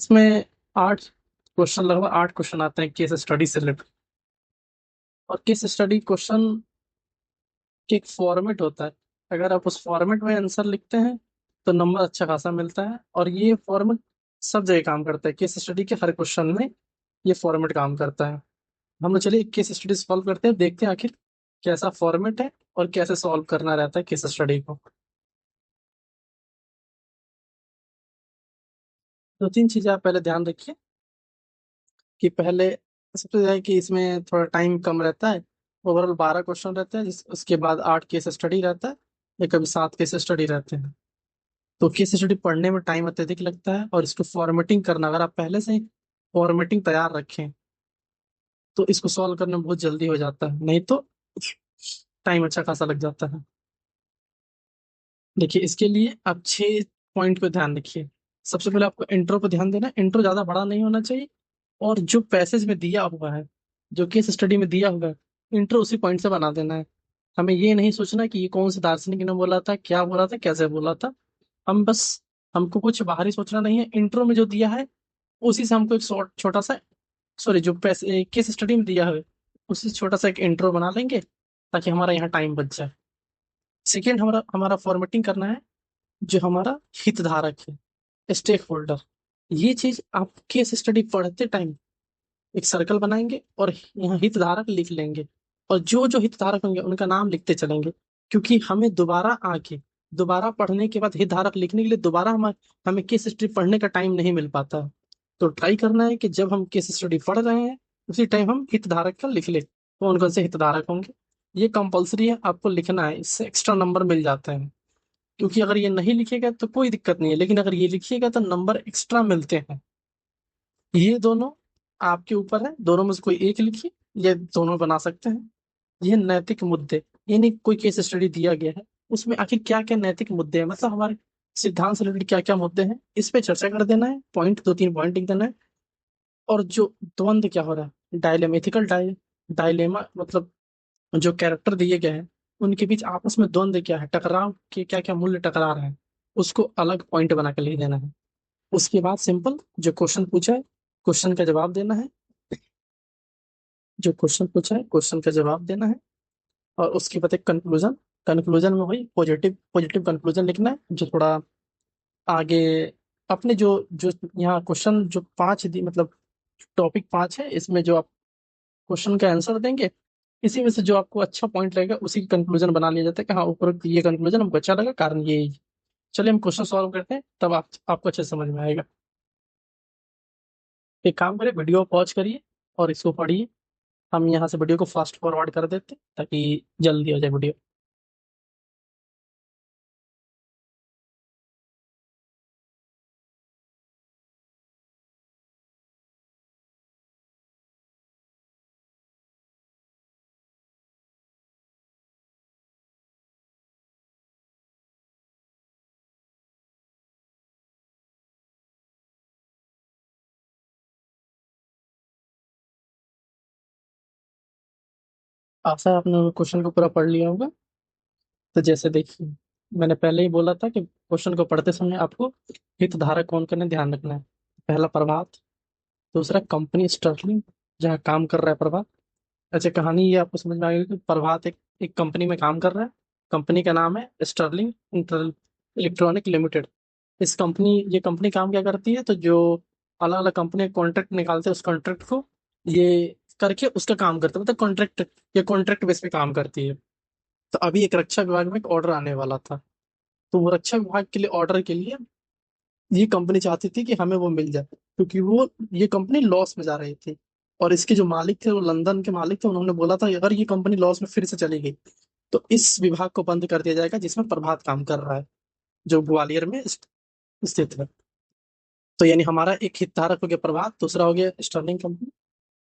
इसमें 8 क्वेश्चन, लगभग 8 क्वेश्चन आते हैं केस स्टडी से रिलेटेड। और केस स्टडी क्वेश्चन की एक फॉर्मेट होता है। अगर आप उस फॉर्मेट में आंसर लिखते हैं तो नंबर अच्छा खासा मिलता है। और ये फॉर्मेट सब जगह काम करता है, केस स्टडी के हर क्वेश्चन में ये फॉर्मेट काम करता है। हम लोग चलिए केस स्टडी सॉल्व करते हैं, देखते हैं आखिर कैसा फॉर्मेट है और कैसे सॉल्व करना रहता है केस स्टडी को। दो तीन चीजें आप पहले ध्यान रखिए कि पहले सबसे ज्यादा कि इसमें थोड़ा टाइम कम रहता है। ओवरऑल 12 क्वेश्चन रहते हैं, उसके बाद 8 केस स्टडी रहता है, या कभी 7 केस स्टडी रहते हैं। तो केस स्टडी पढ़ने में टाइम अत्यधिक लगता है, और इसको फॉर्मेटिंग करना, अगर आप पहले से ही फॉर्मेटिंग तैयार रखें तो इसको सॉल्व करने में बहुत जल्दी हो जाता है, नहीं तो टाइम अच्छा खासा लग जाता है। देखिए, इसके लिए आप 6 पॉइंट पे ध्यान रखिए। सबसे पहले आपको इंट्रो पे ध्यान देना है। इंट्रो ज्यादा बड़ा नहीं होना चाहिए, और जो पैसेज में दिया हुआ है, जो केस स्टडी में दिया हुआ है, इंट्रो उसी पॉइंट से बना देना है। हमें ये नहीं सोचना कि ये कौन से दार्शनिक ने बोला था, क्या बोला था, कैसे बोला था। हम बस हमको कुछ बाहरी सोचना नहीं है। इंट्रो में जो दिया है उसी से हमको एक छोटा सा, सॉरी, जो पैसे केस स्टडी में दिया है उसी से छोटा सा एक इंट्रो बना लेंगे, ताकि हमारा यहाँ टाइम बच जाए। सेकेंड, हमारा हमारा फॉर्मेटिंग करना है। जो हमारा हितधारक है, स्टेक होल्डर, ये चीज आप केस स्टडी पढ़ते टाइम एक सर्कल बनाएंगे और यहाँ हितधारक लिख लेंगे। और जो जो हितधारक होंगे उनका नाम लिखते चलेंगे, क्योंकि हमें दोबारा आके दोबारा पढ़ने के बाद हितधारक लिखने के लिए दोबारा हमें केस स्टडी पढ़ने का टाइम नहीं मिल पाता। तो ट्राई करना है कि जब हम केस स्टडी पढ़ रहे हैं उसी टाइम हम हितधारक का लिख ले। कौन कौन से हितधारक होंगे, ये कंपलसरी है, आपको लिखना है, इससे एक्स्ट्रा नंबर मिल जाते हैं। क्योंकि अगर ये नहीं लिखेगा तो कोई दिक्कत नहीं है, लेकिन अगर ये लिखिएगा तो नंबर एक्स्ट्रा मिलते हैं। ये दोनों आपके ऊपर है, दोनों में से कोई एक लिखिए, ये दोनों बना सकते हैं। ये नैतिक मुद्दे, ये नहीं कोई केस स्टडी दिया गया है उसमें आखिर क्या क्या नैतिक मुद्दे हैं, मतलब हमारे सिद्धांत से रिलेटेड क्या क्या मुद्दे हैं, इस पे चर्चा कर देना है। पॉइंट, दो तीन पॉइंट लिख देना है। और जो द्वंद क्या हो रहा है, डायलेमा, एथिकल डायलेमा, मतलब जो कैरेक्टर दिए गए हैं उनके बीच आपस में द्वंद क्या है, टकराव के क्या क्या मूल्य टकरा रहे हैं, उसको अलग पॉइंट बना के लिख देना है। उसके बाद सिंपल जो क्वेश्चन पूछा है क्वेश्चन का जवाब देना है। जो क्वेश्चन पूछा है क्वेश्चन का जवाब देना है। और उसके बाद एक कंक्लूजन, कंक्लूजन में वही पॉजिटिव पॉजिटिव कंक्लूजन लिखना है, जो थोड़ा आगे अपने जो जो यहाँ क्वेश्चन जो मतलब टॉपिक 5 है, इसमें जो आप क्वेश्चन का आंसर देंगे, इसी में से जो आपको अच्छा पॉइंट लगेगा उसी की कंक्लूजन बना लिया जाता है कि हाँ, ऊपर ये कंक्लूजन हमको अच्छा लगा, कारण ये। चलिए हम क्वेश्चन सॉल्व करते हैं, तब आपको अच्छे से समझ में आएगा। एक काम करिए, वीडियो पॉज करिए और इसको पढ़िए। हम यहाँ से वीडियो को फास्ट फॉरवर्ड कर देते हैं, ताकि जल्दी हो जाए वीडियो। आशा है आपने क्वेश्चन को पूरा पढ़ लिया होगा। तो जैसे देखिए, मैंने पहले ही बोला था कि क्वेश्चन को पढ़ते समय आपको हितधारक कौन करने ध्यान रखना है। पहला प्रभात, दूसरा कंपनी स्टर्लिंग, जहाँ काम कर रहा है प्रभात। अच्छा, कहानी ये आपको समझ में आ गई कि प्रभात एक कंपनी में काम कर रहा है। कंपनी का नाम है स्टर्लिंग इंटर इलेक्ट्रॉनिक लिमिटेड। ये कंपनी काम क्या करती है, तो जो अलग अलग कंपनी कॉन्ट्रैक्ट निकालते हैं उस कॉन्ट्रैक्ट को ये करके उसका काम करते हैं, मतलब कॉन्ट्रैक्ट, ये कॉन्ट्रैक्ट बेस पे काम करती है। तो अभी एक रक्षा विभाग में एक ऑर्डर आने वाला था, तो वो रक्षा विभाग के लिए ऑर्डर के लिए ये कंपनी चाहती थी कि हमें वो मिल जाए, क्योंकि वो ये कंपनी लॉस में जा रही थी। और इसके जो मालिक थे वो लंदन के मालिक थे, उन्होंने बोला था अगर ये कंपनी लॉस में फिर से चली गई तो इस विभाग को बंद कर दिया जाएगा जिसमें प्रभात काम कर रहा है, जो ग्वालियर में स्थित है। तो यानी हमारा एक हितधारक हो गया प्रभात, दूसरा हो गया स्टर्लिंग कंपनी,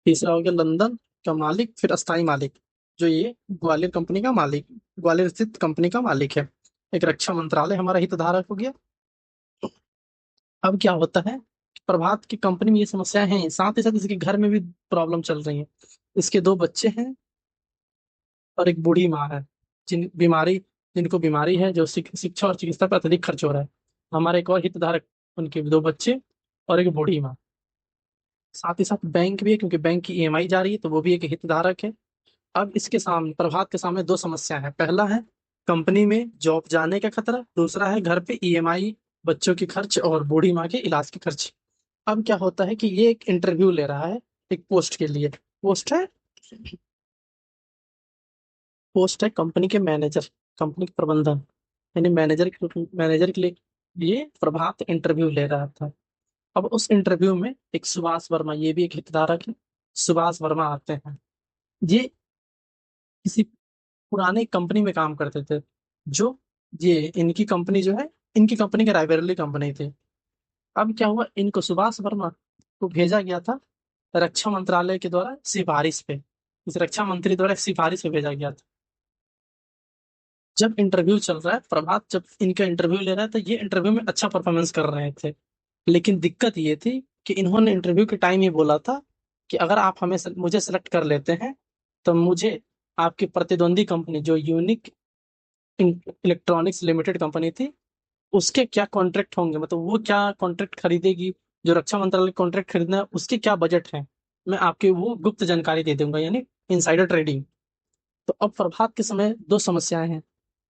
तीसरा हो गया लंदन का मालिक, फिर अस्थाई मालिक, जो ये ग्वालियर कंपनी का मालिक, ग्वालियर स्थित कंपनी का मालिक है। एक रक्षा मंत्रालय हमारा हितधारक हो गया। अब क्या होता है, प्रभात की कंपनी में ये समस्याएं हैं, साथ ही साथ इसके घर में भी प्रॉब्लम चल रही है। इसके 2 बच्चे हैं और एक बूढ़ी माँ है, जिनको बीमारी है, जो शिक्षा और चिकित्सा पर अत्यधिक खर्च हो रहा है। हमारे एक और हितधारक, उनके 2 बच्चे और एक बूढ़ी माँ। साथ ही साथ बैंक भी है, क्योंकि बैंक की ईएमआई जा रही है, तो वो भी एक हितधारक है। अब इसके सामने, प्रभात के सामने दो समस्या है। पहला है कंपनी में जॉब जाने का खतरा, दूसरा है घर पे ईएमआई, बच्चों के खर्च और बूढ़ी माँ के इलाज के खर्च। अब क्या होता है कि ये एक इंटरव्यू ले रहा है एक पोस्ट के लिए। पोस्ट है, पोस्ट है कंपनी के मैनेजर, कंपनी के प्रबंधन, यानी मैनेजर के लिए ये प्रभात इंटरव्यू ले रहा था। अब उस इंटरव्यू में एक सुभाष वर्मा, ये भी एक हितधारक है, सुभाष वर्मा आते हैं। ये किसी पुराने कंपनी में काम करते थे, जो ये इनकी कंपनी जो है, इनकी कंपनी के राइवलरी कंपनी थी। अब क्या हुआ, इनको सुभाष वर्मा को भेजा गया था रक्षा मंत्रालय के द्वारा सिफारिश पे, इस रक्षा मंत्री द्वारा सिफारिश पे भेजा गया था। जब इंटरव्यू चल रहा है, प्रभात जब इनका इंटरव्यू ले रहा है, तो ये इंटरव्यू में अच्छा परफॉर्मेंस कर रहे थे। लेकिन दिक्कत ये थी कि इन्होंने इंटरव्यू के टाइम ही बोला था कि अगर आप मुझे सेलेक्ट कर लेते हैं, तो मुझे आपकी प्रतिद्वंदी कंपनी जो यूनिक इलेक्ट्रॉनिक्स लिमिटेड कंपनी थी, उसके क्या कॉन्ट्रैक्ट होंगे, मतलब वो क्या कॉन्ट्रैक्ट खरीदेगी, जो रक्षा मंत्रालय कॉन्ट्रैक्ट खरीदना है उसके क्या बजट है, मैं आपके वो गुप्त जानकारी दे दूंगा, यानी इनसाइडर ट्रेडिंग। तो अब प्रभात के समय दो समस्याएं हैं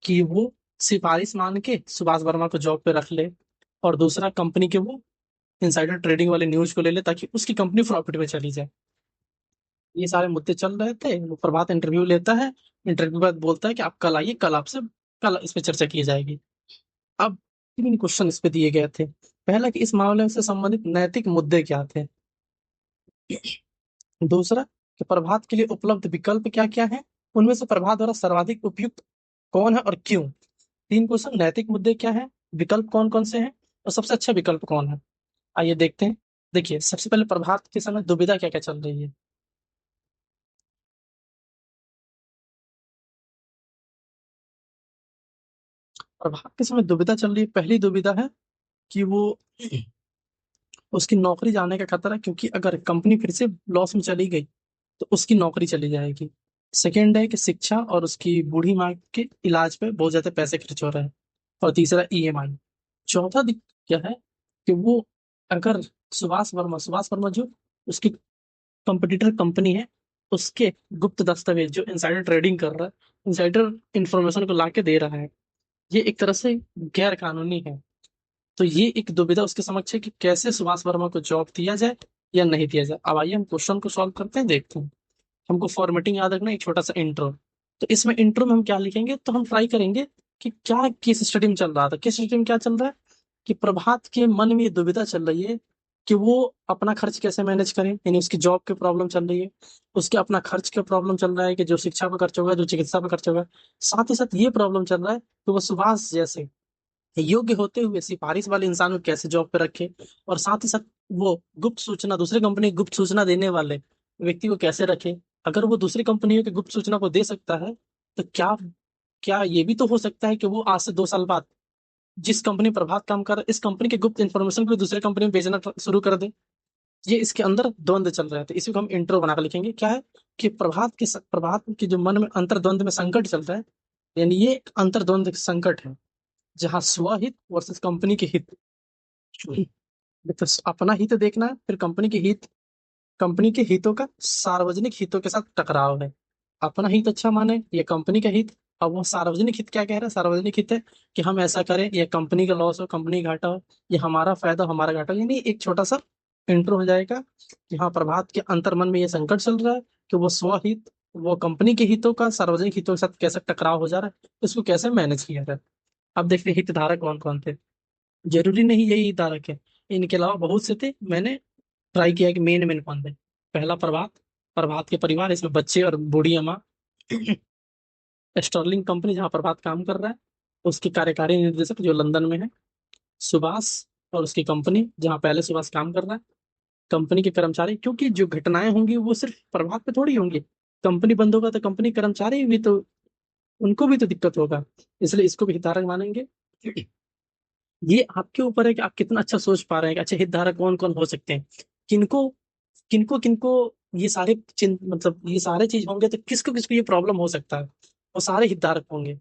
कि वो सिफारिश मान के सुभाष वर्मा को जॉब पे रख ले, और दूसरा कंपनी के वो इनसाइडर ट्रेडिंग वाले न्यूज को ले ले ताकि उसकी कंपनी प्रॉफिट में चली जाए। ये सारे मुद्दे चल रहे थे। वो प्रभात इंटरव्यू लेता है, इंटरव्यू के बाद बोलता है कि आप कल आइए, कल आपसे कल इस पे चर्चा की जाएगी। अब तीन क्वेश्चन इस पे दिए गए थे। पहला कि इस मामले से संबंधित नैतिक मुद्दे क्या थे, दूसरा कि प्रभात के लिए उपलब्ध विकल्प क्या क्या है, उनमें से प्रभात द्वारा सर्वाधिक उपयुक्त कौन है और क्यों। तीन क्वेश्चन, नैतिक मुद्दे क्या है, विकल्प कौन कौन से हैं, और सबसे अच्छा विकल्प कौन है। आइए देखते हैं। देखिए, सबसे पहले प्रभात के समय दुविधा क्या क्या चल रही है। प्रभात के समय दुविधा चल रही है। पहली दुविधा है कि वो उसकी नौकरी जाने का खतरा है, क्योंकि अगर कंपनी फिर से लॉस में चली गई तो उसकी नौकरी चली जाएगी। सेकेंड है कि शिक्षा और उसकी बूढ़ी माँ के इलाज पे बहुत ज्यादा पैसे खर्च हो रहे हैं। और तीसरा ईएमआई। चौथा दिक्कत क्या है कि वो अगर सुभाष वर्मा जो उसकी कंपटीटर कंपनी है, उसके गुप्त दस्तावेज जो इनसाइडर ट्रेडिंग कर रहा है, इनसाइडर इंफॉर्मेशन को लाके दे रहा है, ये एक तरह से गैर कानूनी है। तो ये एक दुविधा उसके समक्ष है कि कैसे सुभाष वर्मा को जॉब दिया जाए या नहीं दिया जाए। अब आइए हम क्वेश्चन को सॉल्व करते हैं, देखते हैं। हमको फॉर्मेटिंग याद रखना है, एक छोटा सा इंट्रो। तो इसमें इंट्रो में हम क्या लिखेंगे, तो हम ट्राई करेंगे कि क्या केस स्टडी में चल रहा था, केस स्टडी में क्या चल रहा है कि प्रभात के मन में ये दुविधा चल रही है कि वो अपना खर्च कैसे मैनेज करें, यानी उसकी जॉब की प्रॉब्लम चल रही है, उसके अपना खर्च का प्रॉब्लम चल रहा है कि जो शिक्षा पे खर्च होगा, जो चिकित्सा पे खर्च होगा। साथ ही साथ ये प्रॉब्लम चल रहा है कि वो सुभाष जैसे योग्य होते हुए सिफारिश वाले इंसान को कैसे जॉब पे रखे, और साथ ही साथ वो गुप्त सूचना, दूसरी कंपनी की गुप्त सूचना देने वाले व्यक्ति को कैसे रखे। अगर वो दूसरी कंपनियों की गुप्त सूचना को दे सकता है, तो क्या क्या ये भी तो हो सकता है कि वो आज से 2 साल बाद जिस कंपनी प्रभात काम कर रहा है, इस कंपनी के गुप्त इन्फॉर्मेशन को दूसरे कंपनी में बेचना शुरू कर दे। ये इसके अंदर द्वंद्व चल रहे थे, इसी को हम इंट्रो बनाकर लिखेंगे। क्या है कि प्रभात के जो मन में अंतर्द्वंद में संकट चल रहा है, यानी ये एक अंतर्द्वंद संकट है, जहाँ स्वहित वर्सेस कंपनी के हित। तो अपना हित देखना है, फिर कंपनी के हित, कंपनी के हितों का सार्वजनिक हितों के साथ टकराव है। अपना हित अच्छा माने या कंपनी का हित। अब वो सार्वजनिक हित क्या कह रहा है, सार्वजनिक हित है कि हम ऐसा करें, या कंपनी का लॉस हो, कंपनी घाटा हो, या हमारा फायदा हो, हमारा घाटा हो। यानी एक छोटा सा इंट्रो हो जाएगा कि हाँ, प्रभात के अंतर्मन में ये संकट चल रहा है कि वो स्वहित, वो कंपनी के हितों का सार्वजनिक हितों के साथ कैसे टकराव हो जा रहा है, इसको कैसे मैनेज किया जाए। अब देखते हैं हितधारक कौन कौन थे। जरूरी नहीं यही हितधारक है, इनके अलावा बहुत से थे। मैंने ट्राई किया कि मेन मेन कौन थे। पहला प्रभात, प्रभात के परिवार, इसमें बच्चे और बूढ़ी अम्मा। स्टर्लिंग कंपनी जहाँ प्रभात काम कर रहा है, उसके कार्यकारी निर्देशक जो लंदन में है। सुभाष और उसकी कंपनी जहाँ पहले सुभाष काम कर रहा है। कंपनी के कर्मचारी, क्योंकि जो घटनाएं होंगी वो सिर्फ प्रभात पे थोड़ी होंगी। कंपनी बंद होगा तो कंपनी कर्मचारी भी तो, उनको भी तो दिक्कत होगा, इसलिए इसको भी हितधारक मानेंगे। ये आपके ऊपर है कि आप कितना अच्छा सोच पा रहे हैं कि अच्छा हितधारक कौन कौन हो सकते हैं, किनको किनको किनको ये सारे मतलब ये सारे चीज होंगे तो किसको किसको ये प्रॉब्लम हो सकता है, वो सारे हितधारक होंगे।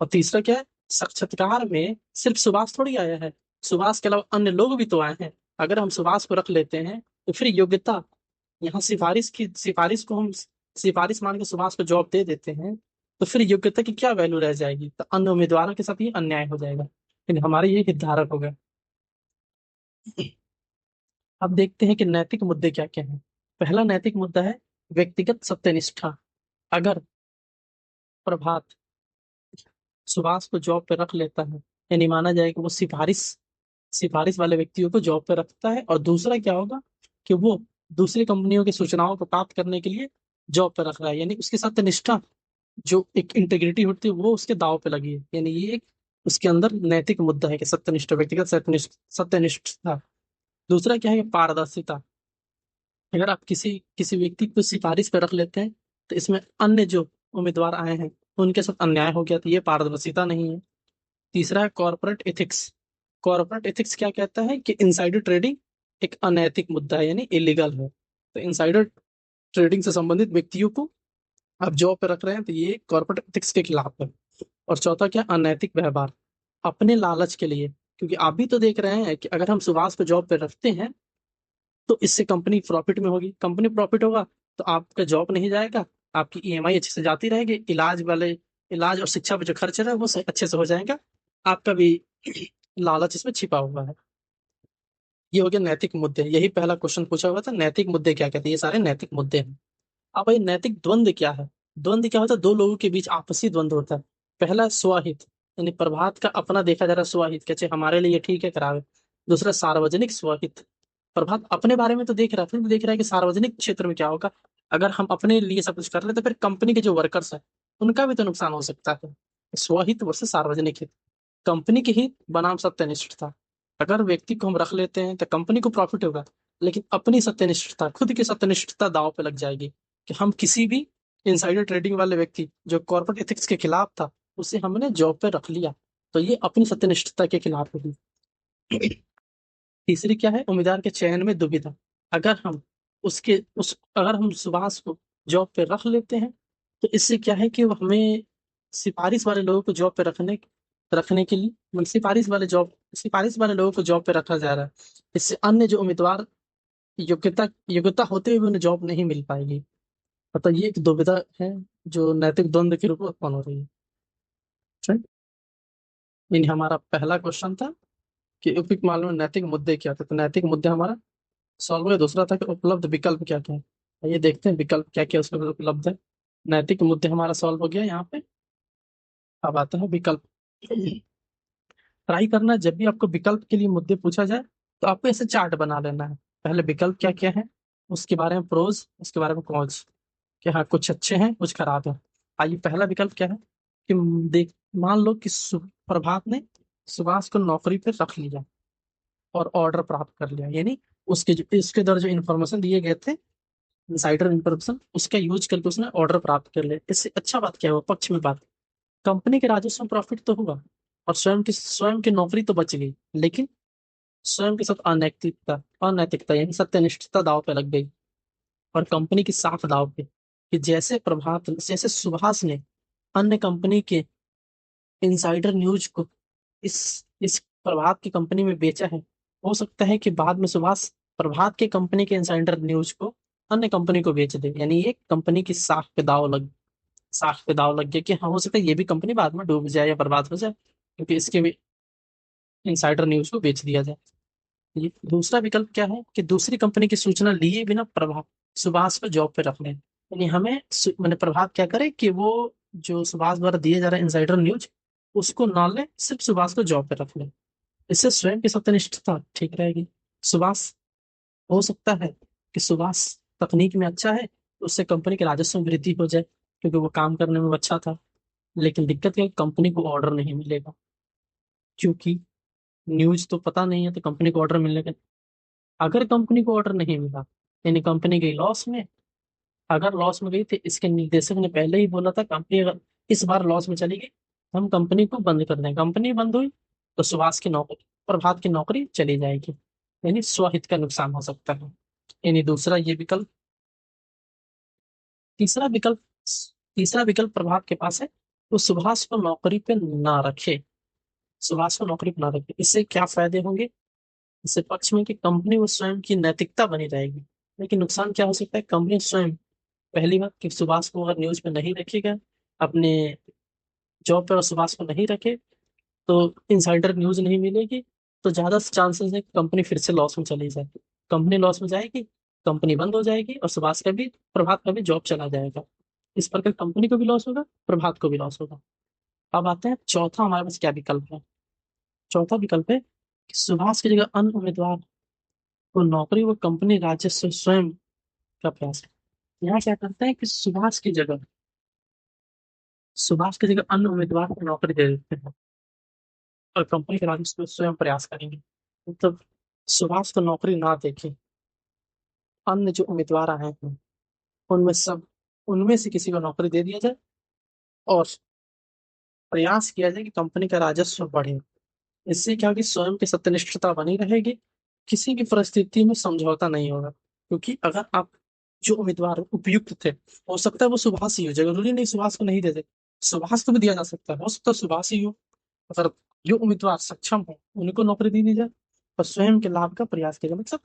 और तीसरा क्या है, साक्षात्कार में सिर्फ सुभाष थोड़ी आया है, सुभाष के अलावा अन्य लोग भी तो आए हैं। अगर हम सुभाष को रख लेते हैं तो फिर योग्यता, यहाँ सिफारिश को हम सिफारिश मान के सुभाष को जॉब दे देते हैं, तो फिर योग्यता की क्या वैल्यू रह जाएगी? तो अन्य उम्मीदवारों के साथ ये अन्याय हो जाएगा, लेकिन हमारे ये हितधारक हो गए। अब देखते हैं कि नैतिक मुद्दे क्या क्या हैं। पहला नैतिक मुद्दा है व्यक्तिगत सत्यनिष्ठा। अगर प्रभात सुभाष को जॉब पे रख लेता है, यानी माना जाए कि वो सिफारिश सिफारिश वाले व्यक्तियों को जॉब पे रखता है, और दूसरा क्या होगा कि वो दूसरी कंपनियों की सूचनाओं को प्राप्त करने के लिए जॉब पे रख रहा है, यानी उसकी सत्यनिष्ठा, जो एक इंटीग्रिटी होती है, वो उसके दाव पे लगी है। यानी ये एक उसके अंदर नैतिक मुद्दा है कि सत्यनिष्ठ, व्यक्तिगत सत्यनिष्ठता। दूसरा क्या है? पारदर्शिता। अगर आप किसी किसी व्यक्ति को सिफारिश पे रख लेते हैं, तो इसमें अन्य जो उम्मीदवार आए हैं उनके साथ अन्याय हो गया, तो ये पारदर्शिता नहीं है। तीसरा है कॉर्पोरेट एथिक्स। कॉर्पोरेट एथिक्स क्या कहता है कि इनसाइडर ट्रेडिंग एक अनैतिक मुद्दा है, यानी इलीगल है। तो इनसाइडर ट्रेडिंग से संबंधित व्यक्तियों को आप जॉब पे रख रहे हैं, तो ये कॉर्पोरेट एथिक्स के खिलाफ है। और चौथा क्या? अनैतिक व्यवहार, अपने लालच के लिए। क्योंकि आप भी तो देख रहे हैं कि अगर हम सुभाष को जॉब पे रखते हैं, तो इससे कंपनी प्रॉफिट में होगी, कंपनी प्रॉफिट होगा तो आपका जॉब नहीं जाएगा, आपकी ईएमआई अच्छे से जाती रहेगी, इलाज और शिक्षा पे जो खर्च है वो अच्छे से हो जाएगा। आपका भी लालच इसमें छिपा हुआ है। ये हो गया नैतिक मुद्दे। यही पहला क्वेश्चन पूछा हुआ था, नैतिक मुद्दे क्या कहते हैं? ये सारे नैतिक मुद्दे हैं। अब भाई नैतिक द्वंद्व क्या है? द्वंद्व क्या होता है? दो लोगों के बीच आपसी द्वंद्व होता है। पहला स्वहित, यानी प्रभात का अपना देखा जा रहा है स्वहित, कैसे हमारे लिए ये ठीक है करावे। दूसरा सार्वजनिक स्वहित, प्रभात अपने बारे में तो देख रहा है, फिर भी देख रहा है कि सार्वजनिक क्षेत्र में क्या होगा। अगर हम अपने लिए सब कुछ कर रहे हैं, तो फिर कंपनी के जो वर्कर्स हैं उनका भी तो नुकसान हो सकता है। स्वहित वर्सेस सार्वजनिक हित। कंपनी के हित बनाम सत्यनिष्ठता। अगर व्यक्ति को हम रख लेते हैं तो कंपनी को प्रॉफिट होगा, लेकिन अपनी सत्यनिष्ठता, खुद की सत्यनिष्ठता दांव पे लग जाएगी। कि हम किसी भी इनसाइडर ट्रेडिंग वाले व्यक्ति जो कॉर्पोरेट एथिक्स के खिलाफ था, उसे हमने जॉब पे रख लिया, तो ये अपनी सत्यनिष्ठता के खिलाफ होगी। तीसरी क्या है? उम्मीदवार के चयन में दुविधा। अगर हम अगर हम सुभाष को जॉब पे रख लेते हैं, तो इससे क्या है कि वो हमें सिफारिश वाले लोगों को जॉब पे रखने के लिए, मतलब सिफारिश वाले लोगों को जॉब पे रखा जा रहा है। इससे अन्य जो उम्मीदवार योग्यता योग्यता होते हुए उन्हें जॉब नहीं मिल पाएगी। मतलब ये एक दुविधा है जो नैतिक द्वंद्व के रूप में उत्पन्न हो रही है। ठीक? यानी हमारा पहला क्वेश्चन था कि उपयुक्त मामलों में नैतिक मुद्दे क्या थे, तो नैतिक मुद्दे हमारा सॉल्व हो गया। दूसरा था कि उपलब्ध विकल्प क्या क्या है। ये देखते हैं विकल्प क्या क्या उसमें उपलब्ध है। नैतिक मुद्दे हमारा सॉल्व हो गया यहाँ पे। अब आता है विकल्प। ट्राई करना, जब भी आपको विकल्प के लिए मुद्दे पूछा जाए तो आपको ऐसे चार्ट बना लेना है। पहले विकल्प क्या क्या है, उसके बारे में प्रोज, उसके बारे में कॉन्स, कि हाँ कुछ अच्छे हैं कुछ खराब है। आइए पहला विकल्प क्या है कि देख, मान लो कि प्रभात ने सुभाष को नौकरी पर रख लिया और ऑर्डर प्राप्त कर लिया, यानी उसके द्वारा जो इन्फॉर्मेशन दिए गए थे, इनसाइडर इन्फॉर्मेशन, उसका यूज करके उसने ऑर्डर प्राप्त कर लिया। इससे अच्छा बात क्या हुआ? पक्ष में बात, कंपनी के राजस्व में प्रॉफिट तो हुआ और स्वयं की नौकरी तो बच गई, लेकिन स्वयं के साथ अनैतिकता अनैतिकता यानी सत्यनिष्ठता दाव पे लग गई, और कंपनी की साख दाव पे। कि जैसे सुभाष ने अन्य कंपनी के इनसाइडर न्यूज को इस प्रभात की कंपनी में बेचा है, हो सकता है कि बाद में सुभाष प्रभात के कंपनी के इनसाइडर न्यूज को अन्य कंपनी को बेच दे, यानी ये कंपनी की साख पे दाव लग गया कि हाँ हो सकता है ये भी कंपनी बाद में डूब जाए या बर्बाद हो जाए, क्योंकि इसके भी इनसाइडर न्यूज को बेच दिया जाए। ये दूसरा विकल्प क्या है कि दूसरी कंपनी की सूचना लिए बिना प्रभाव सुभाष को जॉब पे रख लें। यानी मैंने प्रभाव क्या करे कि वो जो सुभाष द्वारा दिए जा रहा है इनसाइडर न्यूज, उसको ना ले, सिर्फ सुभाष को जॉब पे रख ले। इससे स्वयं की सत्यनिष्ठता ठीक रहेगी। सुभाष, हो सकता है कि सुभाष तकनीक में अच्छा है, तो उससे कंपनी के राजस्व में वृद्धि हो जाए, क्योंकि वो काम करने में अच्छा था। लेकिन दिक्कत क्या है, कंपनी को ऑर्डर नहीं मिलेगा, क्योंकि न्यूज तो पता नहीं है, तो कंपनी को ऑर्डर मिलेगा। अगर कंपनी को ऑर्डर नहीं मिला, यानी कंपनी गई लॉस में। अगर लॉस में गई तो इसके निदेशक ने पहले ही बोला था, कंपनी अगर इस बार लॉस में चली गई, हम कंपनी को बंद कर दें। कंपनी बंद हुई तो सुभाष की नौकरी, प्रभात की नौकरी चली जाएगी, यानी स्वहित का नुकसान हो सकता है। यानी दूसरा ये विकल्प। तीसरा विकल्प तीसरा विकल्प प्रभात के पास है, तो सुभाष को नौकरी पे ना रखे। सुभाष को नौकरी पे ना रखे, इससे क्या फायदे होंगे? इससे पक्ष में कि कंपनी वो स्वयं की नैतिकता बनी रहेगी। लेकिन नुकसान क्या हो सकता है, कंपनी स्वयं, पहली बात कि सुभाष को अगर न्यूज पे नहीं रखेगा, अपने जॉब पे और सुभाष को नहीं रखे, तो इनसाइडर न्यूज नहीं मिलेगी, तो ज्यादा चांसेस है कि कंपनी फिर से लॉस में चली जाए। कंपनी लॉस में जाएगी, कंपनी बंद हो जाएगी, और सुभाष का भी, प्रभात का भी जॉब चला जाएगा। इस प्रकार कंपनी को भी लॉस होगा, प्रभात को भी लॉस होगा। अब आते हैं चौथा, हमारे पास क्या विकल्प है। चौथा विकल्प है कि सुभाष की जगह अन्य उम्मीदवार को नौकरी व कंपनी राजस्व स्वयं का प्रयास है। यहाँ क्या करते हैं कि सुभाष की जगह अन्य उम्मीदवार को नौकरी दे देते हैं, और कंपनी के राजस्व स्वयं प्रयास करेंगे। मतलब सुभाष को नौकरी ना देके अन्य जो उम्मीदवार आए हैं, उनमें सब उनमें से किसी को नौकरी दे दिया जाए, और प्रयास किया जाए कि कंपनी का राजस्व बढ़े। इससे क्या होगी, स्वयं की सत्यनिष्ठता बनी रहेगी, किसी भी परिस्थिति में समझौता नहीं होगा। क्योंकि अगर आप, जो उम्मीदवार उपयुक्त थे, हो सकता है वो सुभाष ही हो, जरूरी नहीं सुभाष को नहीं देते, सुभाष को भी दिया जा सकता है, हो सकता है सुभाष ही हो। अगर जो उम्मीदवार सक्षम हो, उनको नौकरी दे दी जाए, और स्वयं के लाभ का प्रयास किया जाए। मतलब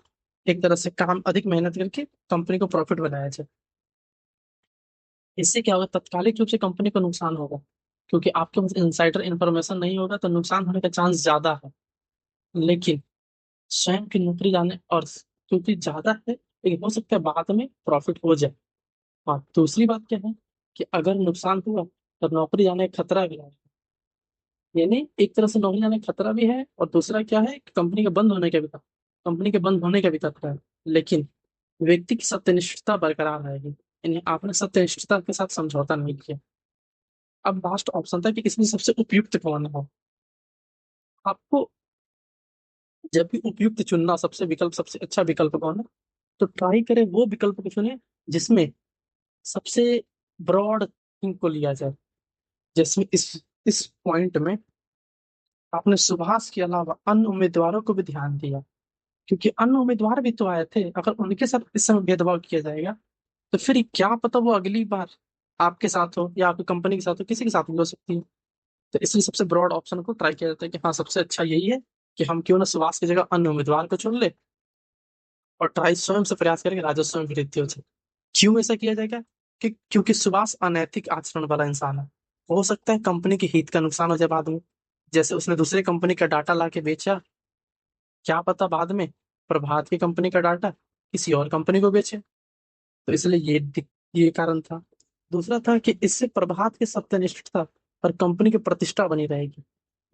एक तरह से काम अधिक मेहनत करके कंपनी को प्रॉफिट बनाया जाए। इससे क्या होगा, तात्कालिक रूप से कंपनी को नुकसान होगा, क्योंकि आपके पास इनसाइडर इन्फॉर्मेशन नहीं होगा, तो नुकसान होने का चांस ज्यादा है। लेकिन स्वयं की नौकरी जाने, और क्योंकि ज्यादा है, लेकिन हो सकता है बाद में प्रॉफिट हो जाए। हाँ, दूसरी बात क्या है कि अगर नुकसान हुआ, तो नौकरी जाने का खतरा भी है। यानी एक तरह से नौकरी जाने का खतरा भी है, और दूसरा क्या है कि कंपनी के बंद होने का भी खतरा है। लेकिन व्यक्ति की सत्यनिष्ठता बरकरार रहेगी, यानी आपने सत्यनिष्ठता के साथ समझौता नहीं किया। अब लास्ट ऑप्शन था कि इसमें सबसे उपयुक्त कौन है। आपको जब भी उपयुक्त चुनना, सबसे अच्छा विकल्प कौन है, तो ट्राई करें वो विकल्प को चुने जिसमें सबसे ब्रॉड थिंग को लिया जाए। जैसे इस पॉइंट में आपने सुभाष के अलावा अन्य उम्मीदवारों को भी ध्यान दिया, क्योंकि अन्य उम्मीदवार भी तो आए थे। अगर उनके साथ इस समय भेदभाव किया जाएगा, तो फिर क्या पता वो अगली बार आपके साथ हो, या आपकी कंपनी के साथ हो, किसी के साथ भी हो सकती है। तो इसलिए सबसे ब्रॉड ऑप्शन को ट्राई किया जाता है कि हाँ, सबसे अच्छा यही है कि हम क्यों ना सुभाष की जगह अन्य उम्मीदवार को चुन ले, और ट्राई स्वयं से प्रयास करें कि राजस्व में वृद्धि हो जाए। क्यों ऐसा किया जाएगा, कि क्योंकि सुभाष अनैतिक आचरण वाला इंसान है। हो सकता है कंपनी के हित का नुकसान हो जाए बाद में, जैसे उसने दूसरे कंपनी का डाटा ला के बेचा, क्या पता बाद में प्रभात की कंपनी का डाटा किसी और कंपनी को बेचे। तो इसलिए ये कारण था। दूसरा था कि इससे प्रभात की सत्यनिष्ठता और कंपनी की प्रतिष्ठा बनी रहेगी।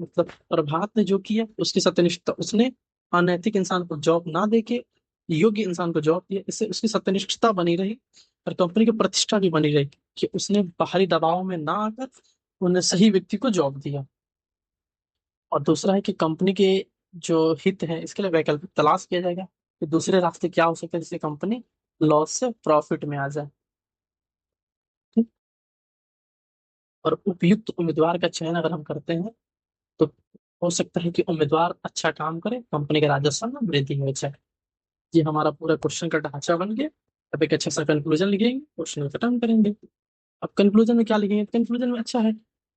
मतलब प्रभात ने जो किया, उसकी सत्यनिष्ठता, उसने अनैतिक इंसान को जॉब ना देके योग्य इंसान को जॉब दिया, इससे उसकी सत्यनिष्ठता बनी रही, और कंपनी की प्रतिष्ठा भी बनी रही कि उसने बाहरी दबाव में ना आकर उन्हें सही व्यक्ति को जॉब दिया। और दूसरा है कि कंपनी के जो हित है, इसके लिए वैकल्पिक तलाश किया जाएगा कि दूसरे रास्ते क्या हो सकते हैं जिससे कंपनी लॉस से प्रॉफिट में आ जाए। ठीक? और उपयुक्त उम्मीदवार का चयन अगर हम करते हैं, तो हो सकता है कि उम्मीदवार अच्छा काम करे, कंपनी के राजस्व में वृद्धि हो जाए। ये हमारा पूरा क्वेश्चन का ढांचा बन गया। अब एक अच्छा सा कंक्लूजन लिखेंगे, क्वेश्चन को खत्म करेंगे। अब कंक्लूजन में क्या लिखेंगे, कंक्लूजन में अच्छा है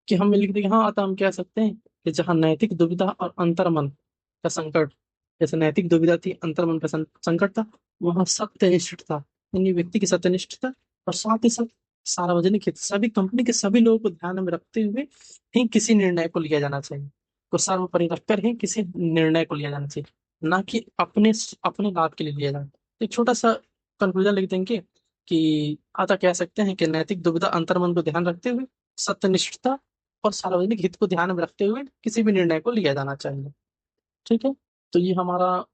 कि हम लिख देंगे, हाँ, अतः हम कह सकते हैं कि जहाँ नैतिक दुविधा और अंतर्मन का संकट, जैसे नैतिक दुविधा थी, अंतर्मन का संकट था, वहाँ सत्यनिष्ठ था, यानी व्यक्ति की सत्यनिष्ठता, और साथ ही साथ सार्वजनिक हित, सभी कंपनी के सभी लोगों को ध्यान में रखते हुए ही किसी निर्णय को लिया जाना चाहिए, को सर्वोपरि रखकर ही किसी निर्णय को लिया जाना चाहिए, ना कि अपने अपने लाभ के लिए लिया जाए। एक छोटा सा कंक्लूजन लिख देंगे कि अतः कह सकते हैं कि नैतिक दुविधा अंतर्मन को ध्यान रखते हुए, सत्यनिष्ठता और सार्वजनिक हित को ध्यान में रखते हुए किसी भी निर्णय को लिया जाना चाहिए। ठीक है, तो ये हमारा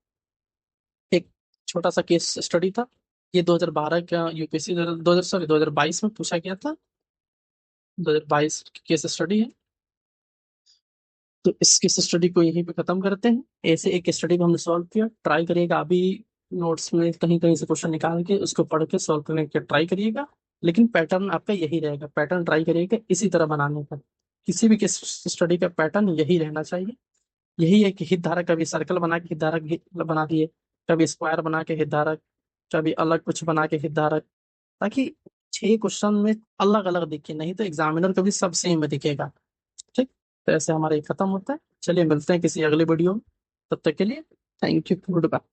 एक छोटा सा केस स्टडी था। ये 2012 का यूपीएससी 2022 में पूछा गया था। 2022 की केस स्टडी है। तो इस केस स्टडी को यहीं पे खत्म करते हैं। ऐसे एक स्टडी को हमने सॉल्व किया, ट्राई करिएगा अभी नोट्स में कहीं कहीं से क्वेश्चन निकाल के उसको पढ़ के सॉल्व करने की ट्राई करिएगा। लेकिन पैटर्न आपका यही रहेगा, पैटर्न ट्राई करिएगा इसी तरह बनाने का। किसी भी केस स्टडी का पैटर्न यही रहना चाहिए। यही है कि हितधारक, कभी सर्कल बना के हितधारक बना दिए, कभी स्क्वायर बना के हितधारक, कभी अलग कुछ बना के हितधारक, ताकि 6 क्वेश्चन में अलग अलग दिखे, नहीं तो एग्जामिनर को भी सब सेम दिखेगा। ठीक, तो ऐसे हमारा ये खत्म होता है। चलिए मिलते हैं किसी अगले वीडियो में, तब तक के लिए थैंक यू, गुड बाय।